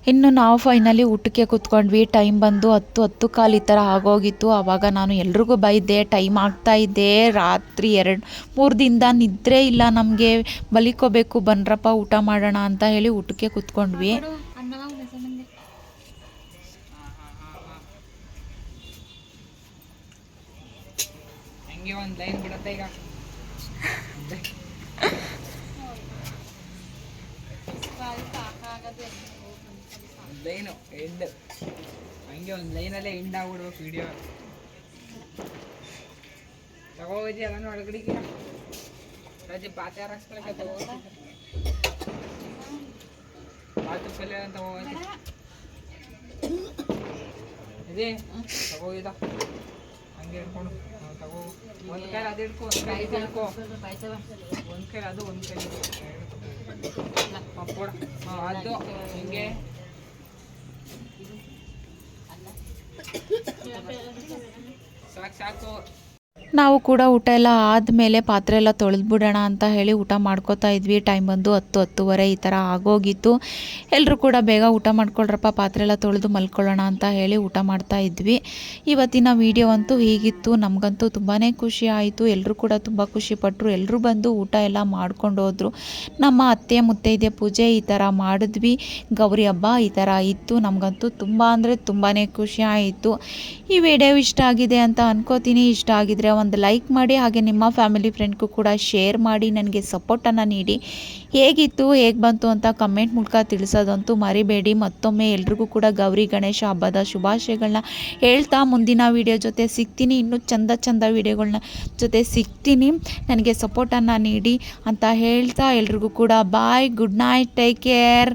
ಇನ್ನು ನಾವು ಫೈನಲಿ ಊಟಕ್ಕೆ ಕೂತ್ಕೊಂಡ್ವಿ. ಟೈಮ್ ಬಂದು 10 ಕಾಲು ಈ ಥರ ಆಗೋಗಿತ್ತು. ಆವಾಗ ನಾನು ಎಲ್ರಿಗೂ ಬೈದೆ, ಟೈಮ್ ಆಗ್ತಾಯಿದ್ದೆ, ರಾತ್ರಿ 2-3 ದಿನದ ನಿದ್ರೆ ಇಲ್ಲ ನಮಗೆ, ಮಲಿಕೋಬೇಕು, ಬನ್ರಪ್ಪ ಊಟ ಮಾಡೋಣ ಅಂತ ಹೇಳಿ ಊಟಕ್ಕೆ ಕೂತ್ಕೊಂಡ್ವಿ. ಹಂಗೆ ಒಂದು ಲೈನ್ ಬಿಡುತ್ತೆ ಈಗ. ಲೈನು ಎಂಡ್ ಹಂಗೆ ಒಂದು ಲೈನಲ್ಲೇ ಎಂಡ್ ಆಗ್ಬಿಡ್ಬೇಕು ವಿಡಿಯೋ. ತಗೋಜಿ ಅದನ್ನು ಒಳಗಡೆಗೆ ರಜೆ ಪಾತ್ರೆ ಹಾಕ್ಸ್ಕೊಳಕ್ಕೆ ತಗೋತಿ, ಪಾತ್ರೆ ಪಲ್ಯ ಅಂತ ಹೋಗೋತಿ ಇದೇ ತಗೋಯ್ದ ಹಂಗೆ ಹಿಡ್ಕೊಂಡು ತಗೋ. ಒಂದು ಕೈ ಅದು ಹಿಡ್ಕೊ, ಒಂದು ಕೈ ಇದು ಹಿಡ್ಕೊ, ಒಂದು ಕೈ ಅದು ಒಂದು ಕೈ ಪಪ್ಪೋಡ ಅದು ಹಿಂಗೆ ಸಾಕು. ನಾವು ಕೂಡ ಊಟ ಎಲ್ಲ ಆದಮೇಲೆ ಪಾತ್ರೆ ಎಲ್ಲ ತೊಳೆದ್ಬಿಡೋಣ ಅಂತ ಹೇಳಿ ಊಟ ಮಾಡ್ಕೋತಾ ಇದ್ವಿ. ಟೈಮ್ ಬಂದು 10-10:30 ಈ ಥರ ಆಗೋಗಿತ್ತು. ಎಲ್ಲರೂ ಕೂಡ ಬೇಗ ಊಟ ಮಾಡ್ಕೊಳ್ರಪ್ಪ, ಪಾತ್ರೆ ಎಲ್ಲ ತೊಳೆದು ಮಲ್ಕೊಳ್ಳೋಣ ಅಂತ ಹೇಳಿ ಊಟ ಮಾಡ್ತಾ ಇದ್ವಿ. ಇವತ್ತಿನ ವಿಡಿಯೋ ಅಂತೂ ಹೀಗಿತ್ತು. ನಮಗಂತೂ ತುಂಬಾ ಖುಷಿ ಆಯಿತು. ಎಲ್ಲರೂ ಕೂಡ ತುಂಬ ಖುಷಿಪಟ್ಟರು. ಎಲ್ಲರೂ ಬಂದು ಊಟ ಎಲ್ಲ ಮಾಡ್ಕೊಂಡು ಹೋದರು. ನಮ್ಮ ಅತ್ತೆ ಮುತ್ತೈದೆ ಪೂಜೆ ಈ ಥರ ಮಾಡಿದ್ವಿ. ಗೌರಿ ಹಬ್ಬ ಈ ಥರ ಇತ್ತು. ನಮಗಂತೂ ತುಂಬ ಅಂದರೆ ತುಂಬಾ ಖುಷಿ ಆಯಿತು. ಈ ವಿಡಿಯೋ ಇಷ್ಟ ಆಗಿದೆ ಅಂತ ಅನ್ಕೋತೀನಿ. ಇಷ್ಟ ಆಗಿದ್ರೆ ಒಂದು ಲೈಕ್ ಮಾಡಿ, ಹಾಗೆ ನಿಮ್ಮ ಫ್ಯಾಮಿಲಿ ಫ್ರೆಂಡ್ಗೂ ಕೂಡ ಶೇರ್ ಮಾಡಿ, ನನಗೆ ಸಪೋರ್ಟನ್ನು ನೀಡಿ. ಹೇಗಿತ್ತು, ಹೇಗೆ ಬಂತು ಅಂತ ಕಮೆಂಟ್ ಮೂಲಕ ತಿಳಿಸೋದಂತೂ ಮರಿಬೇಡಿ. ಮತ್ತೊಮ್ಮೆ ಎಲ್ರಿಗೂ ಕೂಡ ಗೌರಿ ಗಣೇಶ ಹಬ್ಬದ ಶುಭಾಶಯಗಳನ್ನ ಹೇಳ್ತಾ ಮುಂದಿನ ವಿಡಿಯೋ ಜೊತೆ ಸಿಗ್ತೀನಿ. ಇನ್ನೂ ಚಂದ ವಿಡಿಯೋಗಳನ್ನ ಜೊತೆ ಸಿಗ್ತೀನಿ. ನನಗೆ ಸಪೋರ್ಟನ್ನು ನೀಡಿ ಅಂತ ಹೇಳ್ತಾ ಎಲ್ರಿಗೂ ಕೂಡ ಬಾಯ್, ಗುಡ್ ನೈಟ್, ಟೇಕ್ ಕೇರ್.